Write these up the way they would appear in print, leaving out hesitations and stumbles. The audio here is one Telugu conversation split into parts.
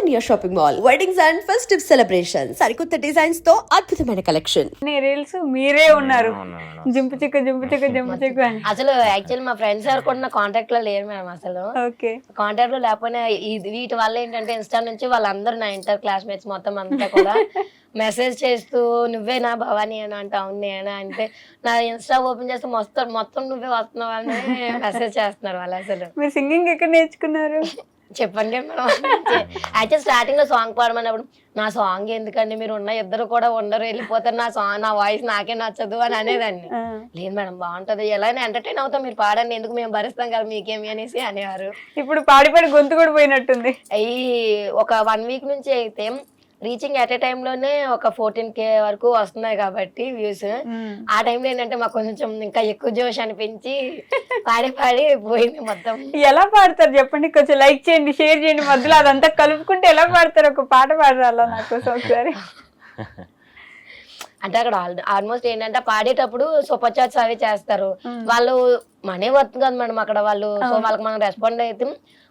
India shopping mall weddings and festive celebrations సరికొత్త డిజైన్స్ తో అద్భుతమైన కలెక్షన్. రీల్స్ మీరే ఉన్నారు జింపు చిక్కు అని. అసలు యాక్చువల్లీ మా ఫ్రెండ్స్ ఎవరు కూడా నా కాంటాక్ట్ లో లేరు మేడం. అసలు ఓకే కాంటాక్ట్ లో లేకపోయినా వీటి వల్ల ఏంటంటే ఇన్స్టా నుంచి వాళ్ళందరూ నా ఇంటర్ క్లాస్మేట్స్ మొత్తం అంతా కూడా మెసేజ్ చేస్తూ నువ్వే నా భవాని అని అంటే అవును నేనా అంటే నా ఇన్స్టా ఓపెన్ చేస్తే మొత్తం నువ్వే వస్తున్నావు అని మెసేజ్ చేస్తున్నారు వాళ్ళు. అసలు మీరు సింగింగ్ ఎక్కడ నేర్చుకున్నారు చెప్పండి మేడం. యాక్చువల్ స్టార్టింగ్ లో సాంగ్ పాడమన్నప్పుడు నా సాంగ్ ఎందుకండి మీరు ఉన్న ఇద్దరు కూడా ఉండరు వెళ్ళిపోతారు నా సాంగ్ నా వాయిస్ నాకే నచ్చదు అని అనేదాన్ని. లేదు మేడం బాగుంటది ఎలా ఎంటర్టైన్ అవుతాం మీరు పాడండి ఎందుకు మేము భరిస్తాం కదా మీకేమి అనేసి అనేవారు. ఇప్పుడు పాడి గొంతు కూడా పోయినట్టుంది. అయ్యి ఒక 1 వీక్ నుంచి అయితే రీచింగ్ అట్ ఏ టైమ్ లోనే ఒక 14K వరకు వస్తున్నాయి కాబట్టి వ్యూస్. ఆ టైంలో ఏంటంటే మాకు కొంచెం ఇంకా ఎక్కువ జోష్ అనిపించి పాడి పోయింది మొత్తం. ఎలా పాడతారు చెప్పండి, కొంచెం లైక్ చేయండి షేర్ చేయండి, మధ్యలో అదంతా కలుపుకుంటే ఎలా పాడతారు, ఒక పాట పాడరాలా నాకు ఒకసారి. అంటే అక్కడ ఆల్మోస్ట్ ఏంటంటే పాడేటప్పుడు సూపర్ చాట్స్ అవి చేస్తారు వాళ్ళు. మనీ వర్త్ కదా మేడం అక్కడ వాళ్ళు. సో వాళ్ళకి మనం రెస్పాండ్ అయితే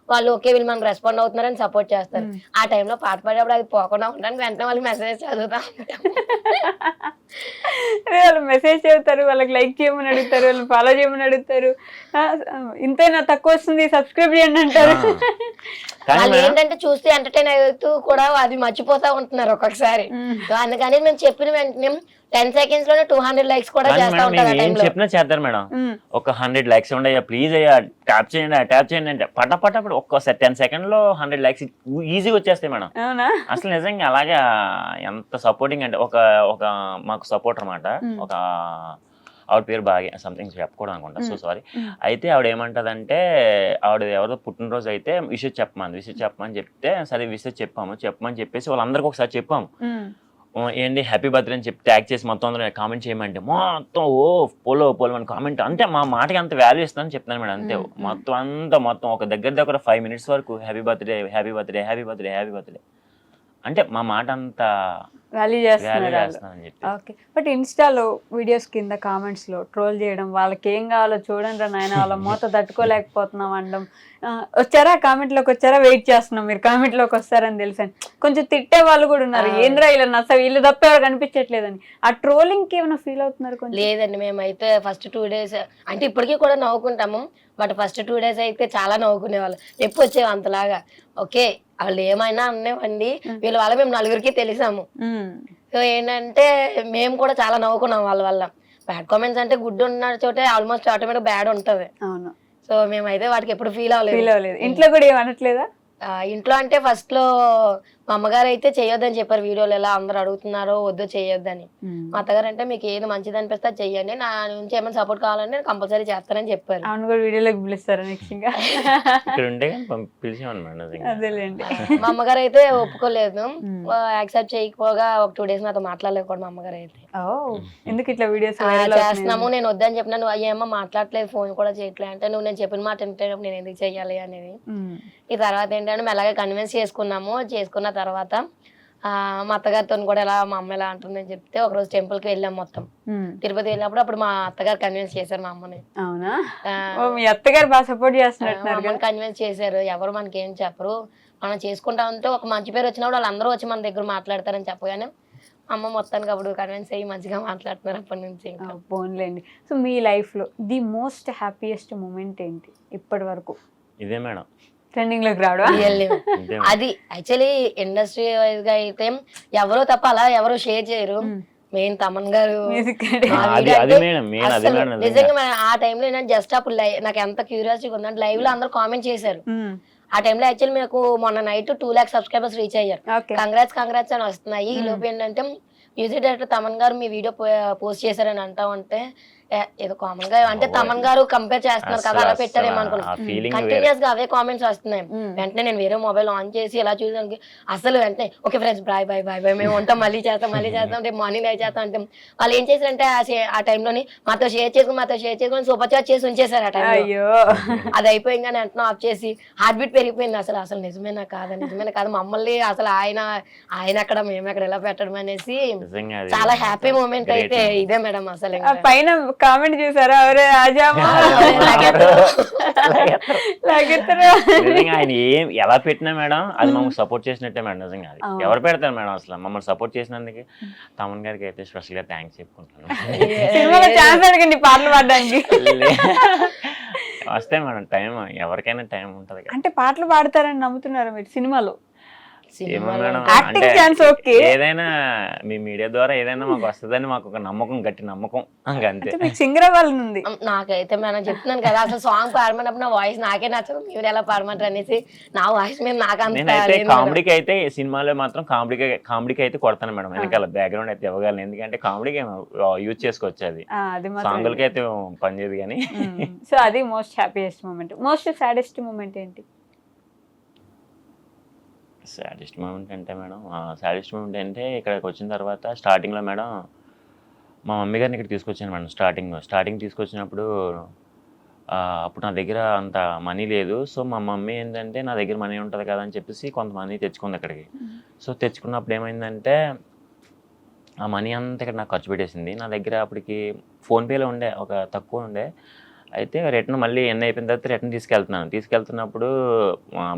వాళ్ళు ఓకే వీళ్ళు మనకు రెస్పాండ్ అవుతున్నారని సపోర్ట్ చేస్తారు. ఆ టైంలో పాట పాడేప్పుడు అది పోకుండా ఉండడానికి వెంటనే వాళ్ళు మెసేజ్ చదువుతా ఉంటాం. వాళ్ళు మెసేజ్ చదువుతారు, వాళ్ళకి లైక్ చేయమని అడుగుతారు, వాళ్ళు ఫాలో చేయమని అడుగుతారు. ఇంతైనా తక్కువ వస్తుంది సబ్స్క్రైబ్ చేయండి అంటారు. వాళ్ళు ఏంటంటే చూస్తే ఎంటర్టైన్ అవుతూ కూడా అది మర్చిపోతా ఉంటున్నారు ఒక్కొక్కసారి. సో అందుకని మేము చెప్పిన వెంటనే 10 seconds లోనే 200 likes కూడా చేస్తా ఉంటారు. ఏం చెప్పినా చేస్తారు మేడం. ఒక 100 likes ఉండయ్యా ప్లీజ్ అయ్యా ట్యాప్ చేయండి అంటే పట్టపట్టప్పుడు ఒక్కసారి 10 seconds లో 100 likes ఈజీగా వచ్చేస్తాయి మేడం. అసలు నిజంగా అలాగే ఎంత సపోర్టింగ్ అంటే ఒక మాకు సపోర్ట్ అనమాట. ఒక ఆవిడ పేరు బాగా సంథింగ్ చెప్పకూడదు అనుకుంటా, సో సారీ. అయితే ఆవిడ ఏమంటదంటే ఆవిడ ఎవరో పుట్టినరోజు అయితే విషయం చెప్పమని చెప్తే సరే విషయం చెప్పమని చెప్పేసి వాళ్ళందరికీ ఒకసారి చెప్పాము. ఏంటి హ్యాపీ బర్త్డే అని చెప్పి ట్యాగ్ చేసి మొత్తం అందరూ కామెంట్ చేయమంటే మొత్తం పోలో అని కామెంట్. అంతే మా మాటకి అంత వాల్యూ ఇస్తానని చెప్తాను మేడం. అంతే మొత్తం ఒక దగ్గర 5 minutes వరకు హ్యాపీ బర్త్డే అంటే మా మాట అంతా వాల్యూ చేస్తున్నారని చెప్పి. ఓకే, బట్ ఇన్స్టాలో వీడియోస్ కింద కామెంట్స్ లో ట్రోల్ చేయడం, వాళ్ళకి ఏం కావాలో చూడండి నాయన వాళ్ళ మూత తట్టుకోలేకపోతున్నాం అనడం. వచ్చారా కామెంట్ లోకి వచ్చారా, వెయిట్ చేస్తున్నాం మీరు కామెంట్ లోకి వస్తారని తెలుసని. కొంచెం తిట్టే వాళ్ళు కూడా ఉన్నారు, ఏంద్రా ఇలా నచ్చ వీళ్ళు తప్ప ఎవరు కనిపించట్లేదని. ఆ ట్రోలింగ్ కి ఏమైనా ఫీల్ అవుతున్నారు? కొంచెం లేదండి, మేమైతే ఫస్ట్ 2 days అంటే ఇప్పటికీ కూడా నవ్వుకుంటాము. బట్ ఫస్ట్ 2 days అయితే చాలా నవ్వుకునే వాళ్ళు. ఎప్పుడు వచ్చేవి అంతలాగా ఓకే వాళ్ళు ఏమైనా అనేవండి వీళ్ళ వల్ల మేము 4గురికి తెలిసాము. సో ఏంటంటే మేము కూడా చాలా నవ్వుకున్నాం వాళ్ళ వల్ల. బ్యాడ్ కామెంట్స్ అంటే గుడ్ ఉన్న చోటే ఆల్మోస్ట్ ఆటోమేటిక్ బ్యాడ్ ఉంటది. అవును. సో మేమైతే వాటికి ఎప్పుడు ఫీల్ అవ్వలేదు. ఇంట్లో కూడా ఏమనట్లేదా? ఇంట్లో అంటే ఫస్ట్ లో మా అమ్మగారు అయితే చేయొద్దని చెప్పారు. వీడియోలు ఎలా అందరు అడుగుతున్నారో వద్దు చేయొద్దని. మా అత్తగారు అంటే మీకు ఏది మంచిది అనిపిస్తే చెయ్యండి, నా నుంచి ఏమైనా సపోర్ట్ కావాలంటే కంపల్సరీ చేస్తానని చెప్పారు. అవును కూడా వీడియోలోకి పిలుస్తారా నెక్స్ట్? అదేలేండి. మా అమ్మగారు అయితే ఒప్పుకోలేదు, యాక్సెప్ట్ చేయకపోగా ఒక 2 days నాతో మాట్లాడలేదు కూడా మా అమ్మగారు అయితే. ఎందుకు ఇట్లా వీడియోస్ చేస్తున్నాము నేను వద్దని చెప్పిన నువ్వు అయ్యేమో మాట్లాడలేదు ఫోన్ కూడా చేయట్లేదు అంటే నువ్వు నేను చెప్పిన మాట వింటే నేను ఎందుకు చెయ్యాలి అనేది. ఈ తర్వాత ఏంటంటే మెల్లగా కన్విన్స్ చేసుకున్న తర్వాత మా అత్తగారితో కూడా ఎలా మా అమ్మ ఎలా అంటుందని చెప్తే ఒకరోజు టెంపుల్ కి వెళ్ళాం మొత్తం. తిరుపతి వెళ్ళినప్పుడు అప్పుడు మా అత్తగారు కన్విన్స్ చేశారు మా అమ్మని. అవునా? మీ అత్తగారు బాగా సపోర్ట్ చేస్తున్నారు. కన్విన్స్ చేశారు, ఎవరు మనకి ఏం చెప్పరు, మనం చేసుకుంటా ఉంటే ఒక మంచి పేరు వచ్చినప్పుడు వాళ్ళందరూ వచ్చి మన దగ్గర మాట్లాడతారని చెప్పగానే అమ్మ మొత్తానికి అప్పుడు కన్విన్స్ అయ్యి మంచిగా మాట్లాడుతున్నారు అప్పటి నుంచి. పోన్లేండి. సో మీ లైఫ్ లో ది మోస్ట్ హ్యాపీయెస్ట్ మూమెంట్ ఏంటి ఇప్పటి వరకు? ఇదే మేడం, ట్రెండింగ్ లోకి రావడం. అది యాక్చువల్లీ ఇండస్ట్రీ వైజ్ గా అయితే ఎవరో తప్ప అలా ఎవరు షేర్ చేయరు. మెయిన్ తమన్ గారు నిజంగా ఆ టైంలో నేను జస్ట్ అప్పుడు నాకు ఎంత క్యూరియాసిటీ ఉందంటే లైవ్ లో అందరూ కామెంట్ చేశారు. ఆ టైంలో యాక్చువల్లీ మీకు మొన్న నైట్ 2 lakh సబ్స్క్రైబర్స్ రీచ్ అయ్యారు. కంగ్రాట్స్ అని వస్తున్నాయి. ఈ లోపు ఏంటంటే మ్యూజిక్ డైరెక్టర్ తమన్ గారు మీ వీడియో పోస్ట్ చేశారని అంటా ఉంటే ఏదో కామన్ గా అంటే తమన్ గారు కంపేర్ చేస్తున్నారు కదా అలా పెట్టారేమో అనుకున్నాను. కంటిన్యూస్ గా అవే కామెంట్స్ వస్తున్నాయి. వెంటనే నేను వేరే మొబైల్ ఆన్ చేసి ఇలా చూసానికి అసలు వెంటనే ఓకే ఫ్రెండ్స్ బాయ్ మేము ఉంటాం మళ్ళీ చేస్తాం రేపు మార్నింగ్ లైవ్ చేస్తాం అంటే వాళ్ళు ఏం చేశారంటే ఆ టైంలోని మాతో షేర్ చేసుకుని సూపర్ చాట్ చేసి ఉంచేసారు. ఆ టైంలో అది అయిపోయిందని వెంటనే ఆఫ్ చేసి హార్ట్ బీట్ పెరిగిపోయింది. అసలు నిజమేనా కాదు మమ్మల్ని అసలు ఆయన అక్కడ మేము అక్కడ ఎలా పెట్టడం అనేసి చాలా హ్యాపీ మూమెంట్ అయితే ఇదే మేడం. అసలు పైన కామెంట్ చూసారా ఎవరే ఆజామా లాగెత్తరా నిజంగా ఆయన ఏం ఎలా పెట్టినా మేడం అది మమ్మల్ని సపోర్ట్ చేసినట్టే మేడం. నిజంగా అది ఎవరు పెడతారు మేడం అసలు మమ్మల్ని సపోర్ట్ చేసినందుకు తమన్ గారికి అయితే స్పెషల్ గా థ్యాంక్స్ చెప్పుకుంటాను. సినిమాలో ఛాన్స్ అడగండి పాటలు పాడడానికి. వస్తాయి మేడం, టైం ఎవరికైనా టైం ఉంటది కదా. అంటే పాటలు పాడతారని నమ్ముతున్నారు మీరు సినిమాలో? ఏమో మేడం, యాక్టింగ్ ఛాన్స్ ఓకే, ఏదైనా మీ మీడియా ద్వారా ఏదైనా మాకు వస్తుందని మాకు ఒక నమ్మకం, గట్టి నమ్మకం, అంతే. మీకు సింగర్ అవ్వాలని ఉంది. నాకైతే మనం చెప్తున్నాను కదా, అసలు సాంగ్ పాడమన్నప్పుడు నా వాయిస్ నాకే నచ్చదు, మీరు ఎలా పాడమంటారు అనేసి నా వాయిస్ మీద నాకు అంత నేనైతే కామెడీకి అయితే సినిమాలో మాత్రం కామెడీకి అయితే కొడతాను మేడం. వెనకాల బ్యాక్గ్రౌండ్ అయితే ఇవ్వగలను, ఎందుకంటే కామెడీకి యూజ్ చేసుకోవచ్చు. అది సాంగులకి అయితే పనిచేయదు కానీ. సో అది most happiest moment. Most saddest moment ఏంటి? సాడెస్ట్ మూమెంట్ అంటే మేడం, సాడెస్ట్ మూమెంట్ అంటే ఇక్కడికి వచ్చిన తర్వాత స్టార్టింగ్లో మేడం మా మమ్మీ గారిని ఇక్కడ తీసుకొచ్చాను మేడం. స్టార్టింగ్ తీసుకొచ్చినప్పుడు అప్పుడు నా దగ్గర అంత మనీ లేదు. సో మా మమ్మీ ఏంటంటే నా దగ్గర మనీ ఉంటుంది కదా అని చెప్పేసి కొంత మనీ తెచ్చుకుంది ఇక్కడికి. సో తెచ్చుకున్నప్పుడు ఏమైందంటే ఆ మనీ అంతా ఇక్కడ నాకు ఖర్చు పెట్టేసింది. నా దగ్గర అప్పటికి ఫోన్పేలో ఉండే ఒక తక్కువ ఉండే. అయితే రిటర్న్ మళ్ళీ ఎన్ని అయిపోయిన తర్వాత రిటర్న్ తీసుకెళ్తున్నప్పుడు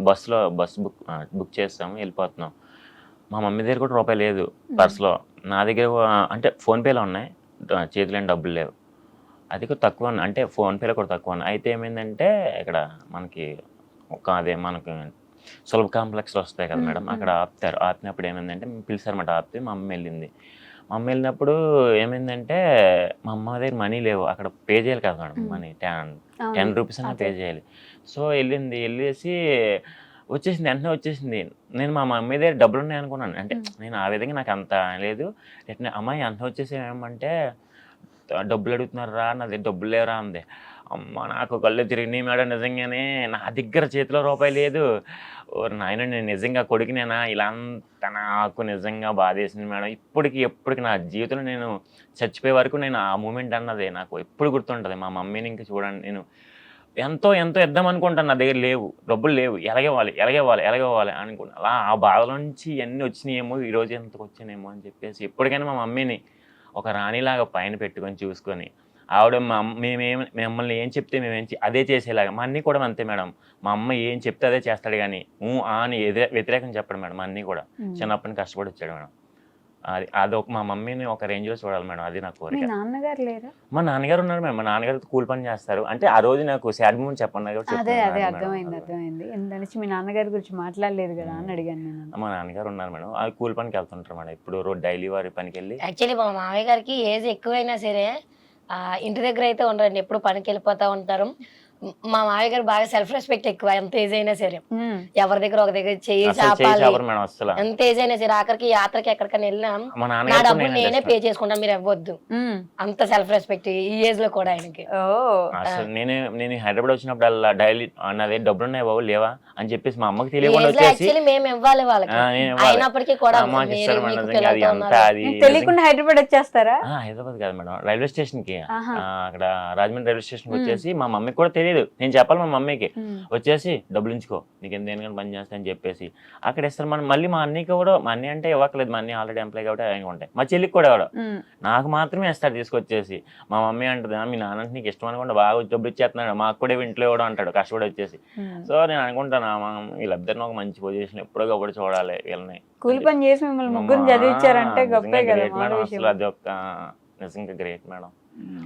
బస్సు బుక్ చేస్తాము, వెళ్ళిపోతున్నాం. మా మమ్మీ దగ్గర కూడా రూపాయి లేదు పర్స్లో. నా దగ్గర అంటే ఫోన్పేలో ఉన్నాయి, చేతిలో డబ్బులు లేవు. అది కూడా తక్కువ అంటే ఫోన్పేలో కూడా తక్కువ ఉన్నాయి. అయితే ఏమైందంటే ఇక్కడ మనకి మనకి సులభ కాంప్లెక్స్లో వస్తాయి కదా మేడం, అక్కడ ఆపినప్పుడు ఏమైందంటే పిలిచారన్నమాట. ఆపితే మా అమ్మ వెళ్ళింది. మా అమ్మ వెళ్ళినప్పుడు ఏమైందంటే మా అమ్మ దగ్గర మనీ లేవు, అక్కడ పే చేయాలి కదా మేడం, మనీ 10 రూపీస్ అన్న పే చేయాలి. సో వెళ్ళేసి వెంటనే వచ్చేసింది. నేను మా మమ్మీ దగ్గర డబ్బులు ఉన్నాయి అనుకున్నాను, అంటే నేను ఆ విధంగా నాకు అంత లేదు. అమ్మాయి అంత వచ్చేసి ఏమంటే డబ్బులు అడుగుతున్నారా, నా దగ్గర డబ్బులు లేవరా అంది. అమ్మ నాకు కళ్ళు తిరిగినాయి మేడం. నిజంగానే నా దగ్గర చేతిలో రూపాయి లేదు. నాయన నేను నిజంగా కొడుకునేనా ఇలా అంత నాకు నిజంగా బాధేసింది మేడం. ఎప్పటికి నా జీవితంలో నేను చచ్చిపోయే వరకు నేను ఆ మూమెంట్ అన్నది నాకు ఎప్పుడు గుర్తుంటుంది. మా మమ్మీని ఇంక చూడండి, నేను ఎంతో ఇద్దాం అనుకుంటాను, నా దగ్గర లేవు, డబ్బులు లేవు, ఎలాగేవాలి అనుకుంటా. అలా ఆ బాధల నుంచి ఇవన్నీ వచ్చినాయేమో, ఈరోజు ఎంతకు వచ్చానేమో అని చెప్పేసి ఎప్పటికైనా మా మమ్మీని ఒక రాణిలాగా పైన పెట్టుకొని చూసుకొని ఆవిడ మిమ్మల్ని ఏం చెప్తే అదే చేసేలాగా. మా అన్నీ కూడా అంతే మేడం, మా అమ్మ ఏం చెప్తే అదే చేస్తాడు కానీ అని వ్యతిరేకం చెప్పడం మేడం. మా అన్నీ కూడా చిన్నప్పటి కష్టపడి వచ్చాడు మేడం. అదొక మా మమ్మీని ఒక రేంజ్లో చూడాలి మేడం, అది నా కోరిక. నాన్నగారు లేరా? మా నాన్నగారు ఉన్నారు మేడం. మా నాన్నగారు కూలి పని చేస్తారు. అంటే ఆ రోజు నాకు సాడ్ మూమెంట్ చెప్పండి. అదే అర్థమైంది. ఎందుకంటే మీ నాన్నగారి గురించి మాట్లాడలేదు కదా అని అడిగాను నేను. మా నాన్నగారు ఉన్నారు మేడం, అది కూలి పనికి వెళ్తుంటారు మేడం. ఇప్పుడు డైలీ వారి పనికి వెళ్ళి. యాక్చువల్లీ మా మామయ్య గారికి ఏజ్ ఎక్కువైనా సరే ఇంటి దగ్గర అయితే ఉండరండి, ఎప్పుడు పనికి వెళ్ళిపోతా ఉంటారు. మా మామయ్య గారు బాగా సెల్ఫ్ రెస్పెక్ట్ ఎక్కువ, ఎంత ఏజ్ అయినా సరే. ఎవరి దగ్గర ఒక దగ్గర చెయ్యి చాపాలి, ఎంత ఏజ్ అయినా సరే. ఆఖరికి యాత్రకి ఎక్కడికైనా వెళ్ళినా నా డబ్బులు నేనే పే చేసుకుంటాను, మీరు ఇవ్వద్దు, అంత సెల్ఫ్ రెస్పెక్ట్ ఈ ఏజ్ లో కూడా ఆయనకి. అసలు నేను హైదరాబాద్ వచ్చినప్పుడు అలా డైలీ అన్నది డబ్బులు ఉన్నాయి బాబు లేవా అని చెప్పేసి మా అమ్మకి తెలియకుండా వచ్చేసి మేము ఇవ్వాలి వాళ్ళకి, అయినప్పటికీ కూడా తెలియకుండా హైదరాబాద్ వచ్చేస్తారా? హైదరాబాద్ కాదు మేడం, రైల్వే స్టేషన్ కి, అక్కడ రాజమండ్రి రైల్వే స్టేషన్ కి వచ్చేసి మా మమ్మీకి కూడా తెలియదు, నేను చెప్పాలి మా మమ్మీకి, వచ్చేసి డబ్బులు ఉంచుకో నీకు దేనికని పని చేస్తా అని చెప్పేసి అక్కడ ఇస్తారు. మనం మళ్ళీ మా అన్నయ్యకి కూడా, మా అన్నయ్య అంటే ఇవ్వట్లేదు, మా అన్నయ్య ఆల్రెడీ ఎంప్లాయ్ కాబట్టి అవి ఉంటాయి. మా చెల్లికి కూడా ఇవ్వడం, నాకు మాత్రమే ఇస్తాడు తీసుకొచ్చేసి. మా మమ్మీ అంటది మీ నాన్న నీకు ఇష్టం అనుకుంటే బాగా డబ్బులు ఇచ్చేస్తున్నాడు, మాకు కూడా ఇంట్లో ఇవ్వడం అంటాడు కష్టపడి వచ్చేసి. సో నేను అనుకుంటాను వీళ్ళిద్దరిని ఒక మంచి పొజిషన్ ఎప్పుడో చూడాలి వీళ్ళని. కూలి పని చేసి మిమ్మల్ని ముగ్గురు చదివించారంటే గొప్పే కదా. అది ఒక నిజంగా గ్రేట్ మేడం.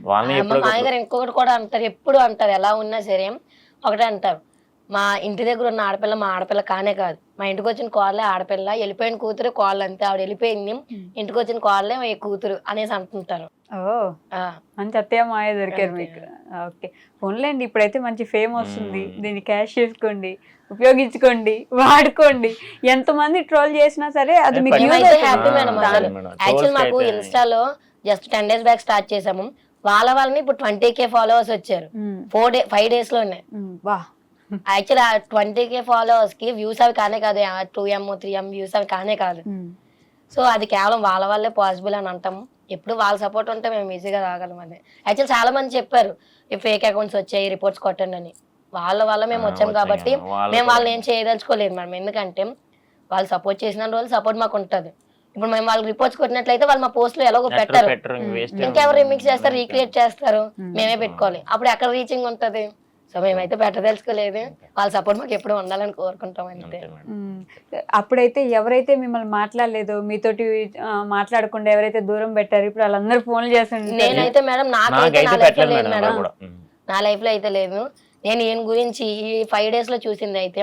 వాళ్ళని ఇంకొకటి కూడా అంటారు, ఎప్పుడు అంటారు, ఎలా ఉన్నా సరే ఒకటే అంటారు, మా ఇంటి దగ్గర ఉన్న ఆడపిల్ల మా ఆడపిల్ల కానే కాదు, మా ఇంటికి వచ్చిన కోడలే ఆడపిల్ల, వెళ్ళిపోయిన కూతురు కోడలు అంతే, ఆవిడ వెళ్ళిపోయింది, ఇంటికి వచ్చిన కోడలే మా కూతురు అనేసి అంటుంటారు. మంచి అత్తయ్య మాయ దొరికారు మీకు. ఓకే, పోన్లేండి, ఇప్పుడైతే మంచి ఫేమ్ వస్తుంది, దీన్ని క్యాష్ చేసుకోండి, ఉపయోగించుకోండి, వాడుకోండి. ఎంతమంది ట్రోల్ చేసినా సరే అది మీకు హ్యాపీ మేడం. యాక్చువల్ మాకు ఇన్స్టాలో జస్ట్ 10 days బ్యాక్ స్టార్ట్ చేసాము, వాళ్ళని ఇప్పుడు 20K ఫాలోవర్స్ వచ్చారు 5 days లోనే. యాక్చువల్ ఆ 20K ఫాలోవర్స్ కి వ్యూస్ అవి కానే కాదు, 2M 3M వ్యూస్ అవి కానే కాదు. సో అది కేవలం వాళ్ళ వల్లే పాసిబుల్ అని అంటాము. ఎప్పుడు వాళ్ళ సపోర్ట్ ఉంటే మేము ఈజీగా రాగలం. అది యాక్చువల్ చాలా మంది చెప్పారు ఫేక్ అకౌంట్స్ వచ్చాయి రిపోర్ట్స్ కొట్టండి అని. వాళ్ళ వల్ల మేము వచ్చాం కాబట్టి మేము వాళ్ళని ఏం చేయదలుచుకోలేదు మేడం, ఎందుకంటే వాళ్ళు సపోర్ట్ చేసిన రోజు సపోర్ట్ మాకు ఉంటుంది. ఇప్పుడు మేము వాళ్ళకి రిపోర్ట్స్ కొట్టినట్లయితే వాళ్ళు మా పోస్ట్ లో ఎలాగో పెట్టారు, వేస్ట్. ఇంకెవరు రిమిక్స్ చేస్తారు, రీక్రియేట్ చేస్తారు, మేమే పెట్టుకోవాలి. అప్పుడు ఎక్కడ రీచింగ్ ఉంటది. సో మేమైతే పెట్టదలుచుకోలేదు. వాళ్ళ సపోర్ట్ మాకు ఎప్పుడు ఉండాలని కోరుకుంటాం అంతే. అప్పుడైతే ఎవరైతే మిమ్మల్ని మాట్లాడలేదు, మీతోటి మాట్లాడకుండా ఎవరైతే దూరం పెట్టారు, ఇప్పుడు వాళ్ళందరూ ఫోన్లు చేస్తుంటారు. నేనైతే మేడం నాకైతే నా లైఫ్ లో లేదు మేడం, నా లైఫ్ లో అయితే లేదు. నేను ఈయన గురించి ఈ 5 days లో చూసింది అయితే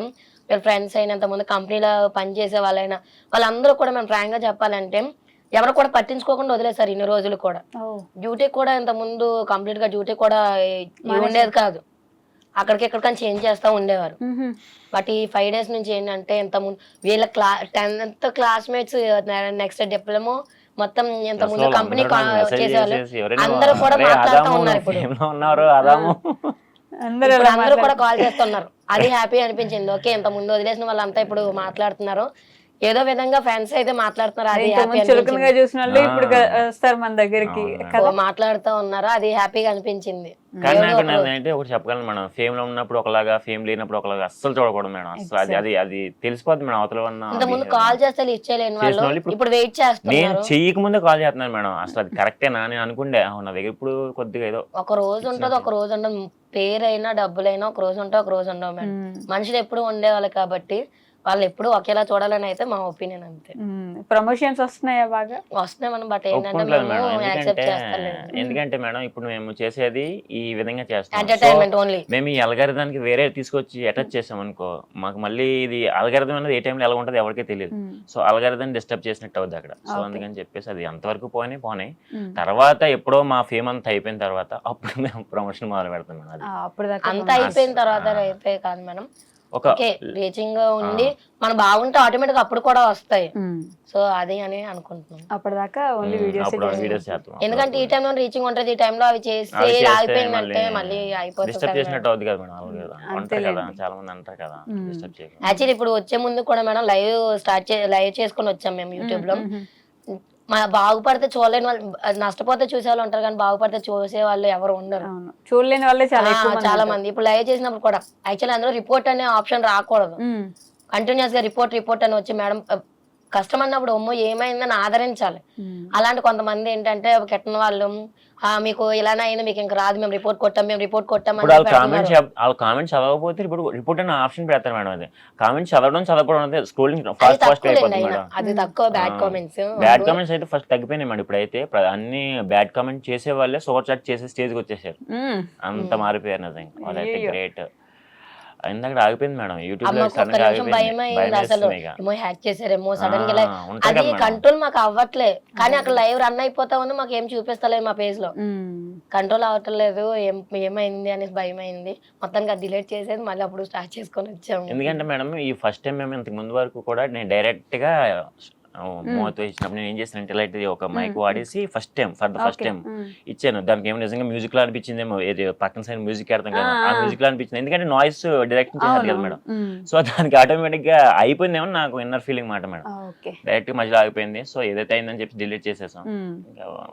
వీళ్ళ ఫ్రెండ్స్ అయినంత ముందు కంపెనీలో పనిచేసే వాళ్ళైనా వాళ్ళందరూ కూడా మేము ఫ్రాంక్ గా చెప్పాలంటే ఎవరు కూడా పట్టించుకోకుండా వదిలేసారు ఇన్ని రోజులు కూడా. డ్యూటీ కూడా ఇంత ముందు కంప్లీట్ గా డ్యూటీ కూడా ఉండేది కాదు, అక్కడికి ఎక్కడికని చేంజ్ చేస్తా ఉండేవారు. బట్ ఈ 5 days నుంచి ఏంటంటే ఇంత ముందు వీళ్ళ 10th క్లాస్మేట్స్, నెక్స్ట్ డిప్లొమో మొత్తం ఇంత ముందు కంపెనీ చేసేవాళ్ళు అందరూ కూడా మాట్లాడుతూ ఉన్నారు. ఇప్పుడు అందరూ కూడా కాల్ చేస్తున్నారు. అది హ్యాపీ అనిపించింది. ఓకే, ఇంత ముందు వదిలేసిన వాళ్ళంతా ఇప్పుడు మాట్లాడుతున్నారు, ఏదో విధంగా ఫ్యాన్స్ అయితే మాట్లాడుతున్నారు, అది వస్తారు మన దగ్గరికి మాట్లాడుతూ ఉన్నారు, అది హ్యాపీగా అనిపించింది. కానీ నాకు అంటే ఒకటి చెప్పగలను మనం, ఫేమ్ లో ఉన్నప్పుడు ఒకలాగా, ఫేమ్ లేనప్పుడు ఒకలాగా అస్సలు చూడకూడదు మేడం. అసలు అది తెలిసిపోద్ది మేడం అవతల ఉన్న. ఇంత ముందు కాల్ చేస్తే ఇచ్చేలేని వాళ్ళు ఇప్పుడు వెయిట్ చేస్తున్నారు. నేను చెయ్యక ముందే కాల్ చేస్తున్నాను మేడం. అసలు అది కరెక్టేనా అని అనుకుంటే నా దగ్గర ఇప్పుడు కొద్దిగా ఏదో ఒక రోజు ఉంటది, ఒక రోజు ఉండదు. పేరైనా డబ్బులైనా ఒక రోజు ఉంటా, ఒక రోజు ఉండవు మేడం. మనుషులు ఎప్పుడు ఉండేవాళ్ళు కాబట్టి వాళ్ళు ఎప్పుడు ఒకేలా చూడాలని అయితే మా ఒపీనియన్ అంతే. ప్రమోషన్స్ వస్తున్నాయా? బాగా వస్తున్నాయి మనం, బట్ ఏంటంటే ఎందుకంటే మేడం ఇప్పుడు మేము చేసేది ఈ విధంగా చేస్తాం, ఎంటర్టైన్మెంట్ ఓన్లీ. మేము ఈ అల్గారిథానికి వేరే తీసుకొచ్చి అటాచ్ చేసాం అనుకో, మాకు మళ్ళీ ఇది అల్గారిథం అనేది ఏ టైంలో ఎలా ఉంటుంది ఎవరికీ తెలియదు. సో అల్గారిథం డిస్టర్బ్ చేసినట్టు అవుతుంది అక్కడ. సో అందుకని చెప్పేసి అది అంతవరకు పోనీ తర్వాత ఎప్పుడో మా ఫేమ్ అంతా అయిపోయిన తర్వాత అప్పుడు మేము ప్రమోషన్ మొదలు పెడతాం మేడం. అది అంత అయిపోయిన తర్వాత అయితే కాదు మేడం, ఓకే రీచింగ్ ఉండి మనం బాగుంటే ఆటోమేటిక్ అప్పుడు కూడా వస్తాయి. సో అది అని అనుకుంటున్నాం. అప్పటిదాకా ఓన్లీ వీడియోస్. ఎందుకంటే ఈ టైంలో రీచింగ్ ఉంటుంది, ఈ టైంలో అవి చేసి ఆగిపోయిందంటే మళ్ళీ అయిపోతుంది. చాలా మంది అంటారు కదా. యాక్చువల్లీ ఇప్పుడు వచ్చే ముందు కూడా మేడం లైవ్ చేసుకొని వచ్చాం మేము యూట్యూబ్ లో. బాగుపడితే చూడలేని వాళ్ళు, నష్టపోతే చూసే వాళ్ళు ఉంటారు కానీ బాగుపడితే చూసే వాళ్ళు ఎవరు ఉండరు, చూడలేని వాళ్ళే చాలా మంది. ఇప్పుడు లైవ్ చేసినప్పుడు కూడా యాక్చువల్లీ అందులో రిపోర్ట్ అనే ఆప్షన్ రాకూడదు, కంటిన్యూస్ గా రిపోర్ట్ అని వచ్చి మేడం కష్టం అన్నప్పుడు అమ్మో ఏమైందని ఆదరించాలి. అలాంటి కొంతమంది ఏంటంటే కెట్టిన వాళ్ళు మీకు ఇలానే అయింది, మీకు ఇంకా రాదు, మేము రిపోర్ట్ కొట్టాం కామెంట్స్ చదవకపోతే రిపోర్ట్ అనే ఆప్షన్ పెడతారు మేడం. అది కామెంట్స్ చదవడం అంటే స్క్రోలింగ్ ఫాస్ట్ అయిపోతుంది మేడం. అది తక్కువ బ్యాడ్ కామెంట్స్ అయితే ఫస్ట్ తగ్గిపోయినాయి మేడం. ఇప్పుడైతే అన్ని బ్యాడ్ కామెంట్ చేసే వాళ్ళే సూపర్ చాట్ చేసే స్టేజ్కి వచ్చేసారు, అంత మారిపోయారు నిజంగా. వాళ్ళైతే గ్రేట్. ఇందాక ఆగిపోయింది మేడం యూట్యూబ్ లో, అసలు ఏమో హ్యాక్ చేసారేమో సడన్ గా. అది కంట్రోల్ మాకు అవ్వట్లే, కానీ అక్కడ లైవ్ రన్ అయిపోతా ఉంది, మాకు ఏం చూపిస్తలేదు మా పేజ్ లో, కంట్రోల్ అవ్వట్లేదు. ఏమైంది అనేసి భయం అయింది, మొత్తానికి అది డిలీట్ చేసేది మళ్ళీ అప్పుడు స్టార్ట్ చేసుకొని వచ్చాము. ఎందుకంటే మేడం ఈ ఫస్ట్ టైం మేము ఇంతకు ముందు వరకు కూడా నేను డైరెక్ట్ గా మూవీ ఇచ్చినప్పుడు నేను ఏం చేస్తానంటే లైట్ ఒక మైక్ వాడేసి ఫస్ట్ టైం ఇచ్చాను. దానికి ఏమో నిజంగా మ్యూజిక్ లో అనిపించిందేమో, ఏది పక్కన సైడ్ మ్యూజిక్ ఆడతాం కదా ఆ మ్యూజిక్ లో అనిపించింది, ఎందుకంటే నాయిస్ డైరెక్షన్ చేయాలి కదా మేడం. సో దానికి ఆటోమేటిక్ గా అయిపోయిందేమో నాకు ఇన్నర్ ఫీలింగ్ మాట మేడం, డైరెక్ట్ మధ్యలో ఆగిపోయింది. సో ఏదైతే అయిందని చెప్పి డిలీట్ చేసేసాం,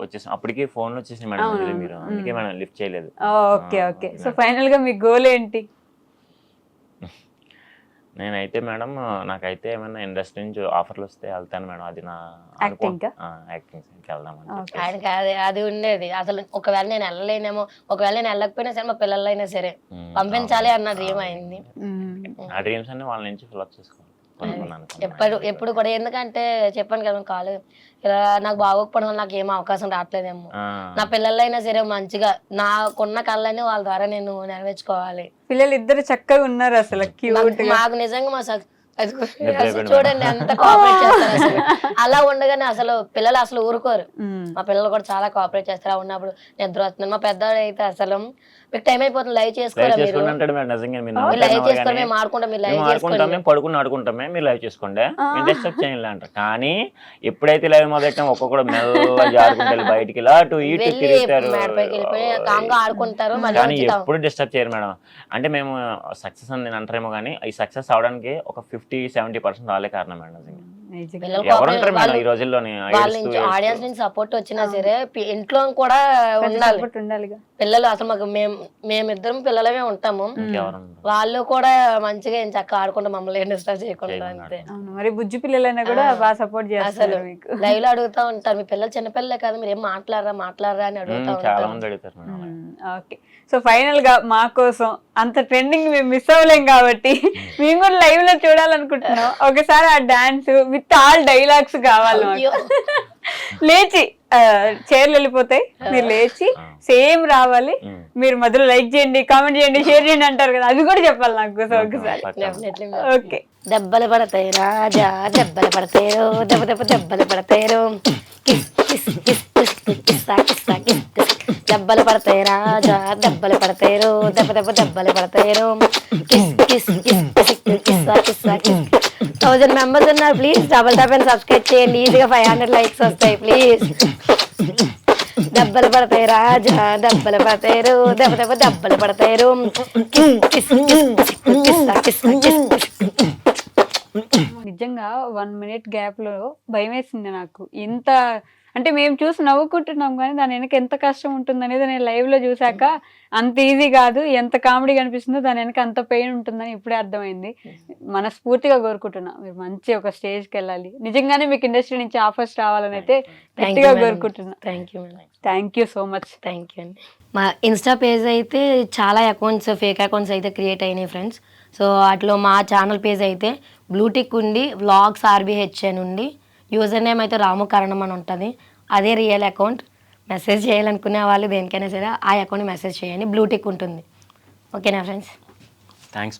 వచ్చేసాం. అప్పటికి ఫోన్ వచ్చేసింది మేడం మీరు, అందుకే మేడం లిఫ్ట్ చేయలేదు. Okay okay. సో ఫైనల్ గా మీ గోల్ ఏంటి? నేనైతే మేడం నాకైతే ఏమైనా ఇండస్ట్రీ నుంచి ఆఫర్లు వస్తే వెళ్తాను మేడం. అది నా యాక్టింగ్ వెళ్దామని అది ఉండేది. అసలు ఒకవేళ నేను వెళ్ళలేనేమో, ఒకవేళ నేను వెళ్ళకపోయినా సరే మా పిల్లలైనా సరే పంపించాలి అన్న డ్రీమ్ అయింది. ఆ డ్రీమ్స్ అన్ని వాళ్ళ నుంచి ఫిల్అప్ చేసుకోవాలి ఎప్పుడు కూడా. ఎందుకంటే చెప్పాను కదా కాలు ఇలా నాకు బాగోకపోవడం వల్ల నాకు ఏం అవకాశం రావట్లేదేమో. నా పిల్లలైనా సరే మంచిగా నాకున్న కళ్ళని వాళ్ళ ద్వారా నేను నెరవేర్చుకోవాలి. పిల్లలు ఇద్దరు చక్కగా ఉన్నారు అసలు, మాకు నిజంగా మా చూడండి ఎంత కోఆపరేట్ చేస్తారు అసలు. అలా ఉండగానే అసలు పిల్లలు అసలు ఊరుకోరు, మా పిల్లలు కూడా చాలా కోఆపరేట్ చేస్తారు. ఉన్నప్పుడు నిద్ర వస్తుంది. మా పెద్దవాడు అయితే అసలు మీకు టైం అయిపోతుంది, లైవ్ చేసుకోరా, మీరు లైవ్ చేసుకోండి, మేము ఆడుకుంటాం, మీరు లైవ్ చేసుకోండి, పడుకుని ఆడుకుంటామే, మీరు లైవ్ చేసుకోండి, డిస్టర్బ్ చేయాలి అంటారు. కానీ ఎప్పుడైతే లైవ్ మొదలెట్టాం ఒక్కొక్కడు మెల్లగా జారుకుంటారు బయటికి, ఇలా అటు ఇటు తిరుగుతారు, ఆడుకుంటారు. కానీ ఎప్పుడు డిస్టర్బ్ చేయరు మేడం. అంటే మేము సక్సెస్ అని నేను అంటారేమో కానీ ఈ సక్సెస్ అవడానికి ఒక 50-70% వాళ్ళే కారణం మేడం. నిజంగా. పిల్లలు ఎవరుంటారు మేడం వాళ్ళు ఈ రోజుల్లోని వాళ్ళ నుంచి ఆడియన్స్ నుంచి సపోర్ట్ వచ్చినా సరే ఇంట్లో కూడా ఉండాలి సపోర్ట్ ఉండాలిగా. పిల్లలు. అసలు మాకు మేమిద్దరం పిల్లలమే ఉంటాము, ఇంకెవరుంటారు? వాళ్ళు కూడా మంచిగా ఏం చక్కగా ఆడుకుంటూ మమ్మల్ని డిస్టర్బ్ చేయకుండా అంతే. అవును, మరి బుజ్జి పిల్లలైనా కూడా బాగా సపోర్ట్ అసలు చేస్తారు మీకు. లైవ్ లో అడుగుతా ఉంటారు, మీ పిల్లలు చిన్నపిల్లలే కదా మీరు ఏం మాట్లాడరా అని అడుగుతా చాలా ఉంటారు. మంది అడుగుతారు మేడం. ఓకే, సో ఫైనల్ గా మా కోసం అంత ట్రెండింగ్ మేము మిస్ అవ్వలేం కాబట్టి మేము కూడా లైవ్ లో చూడాలనుకుంటున్నాం. ఒకసారి ఆ డాన్స్ విత్ ఆల్ డైలాగ్స్ కావాలి మాకు. అయ్యో. లేచి చైర్లు వెళ్ళిపోతాయి, మీరు లేచి సేమ్ రావాలి. మీరు మధ్యలో లైక్ చేయండి, కామెంట్ చేయండి, షేర్ చేయండి అంటారు కదా, అది కూడా చెప్పాలి నాకు. సో ఒకసారి Definitely. ఓకే. దెబ్బలు పడతాయి రాజా, దెబ్బలు పడతాయో, దెబ్బలు పడతాయో, కిస్ కిస్ కిస్ కిస్ కిస్సా కిస్సా కిస్ కిస్. దెబ్బలు పడతాయి రాజా, దెబ్బలు పడతాయో, దెబ్బలు పడతాయో, కిస్ కిస్ కిస్ కిస్ కిస్సా కిస్సా కిస్. 1000 మెంబర్స్ ఉన్నారు, please double tap and subscribe చేయండి, ఈజీగా 500 లైక్స్ వస్తాయి ప్లీజ్. దెబ్బలు పడతాయి రాజా, దెబ్బలు పడతారు, దెబ్బలు పడతారు, కిస్ కిస్ కిస్ కిస్ కిస్సా కిస్సా కిస్ కిస్. నిజంగా 1 మినిట్ గ్యాప్ లో భయం వేసింది నాకు. ఇంత అంటే మేము చూసి నవ్వుకుంటున్నాం కానీ దాని వెనక ఎంత కష్టం ఉంటుంది అనేది నేను లైవ్ లో చూసాక అంత ఈజీ కాదు, ఎంత కామెడీ కనిపిస్తుందో దాని వెనక అంత పెయిన్ ఉంటుందని ఇప్పుడే అర్థమైంది. మనస్ఫూర్తిగా కోరుకుంటున్నా మీరు మంచి ఒక స్టేజ్కి వెళ్ళాలి, నిజంగానే మీకు ఇండస్ట్రీ నుంచి ఆఫర్స్ రావాలని అయితే గట్టిగా కోరుకుంటున్నా. Thank you so much. Thank you అండి. మా ఇన్స్టా పేజ్ అయితే చాలా అకౌంట్స్, ఫేక్ అకౌంట్స్ అయితే క్రియేట్ అయినాయి ఫ్రెండ్స్. సో వాటిలో మా ఛానల్ పేజ్ అయితే బ్లూటిక్ ఉండి వ్లాగ్స్ RBH అని ఉండి, యూజర్ నేమ్ అయితే రాము కరణం అని ఉంటుంది, అదే రియల్ అకౌంట్. మెసేజ్ చేయాలనుకునే వాళ్ళు దేనికైనా సరే ఆ అకౌంట్ మెసేజ్ చేయండి, బ్లూటిక్ ఉంటుంది. ఓకేనా ఫ్రెండ్స్? థ్యాంక్స్.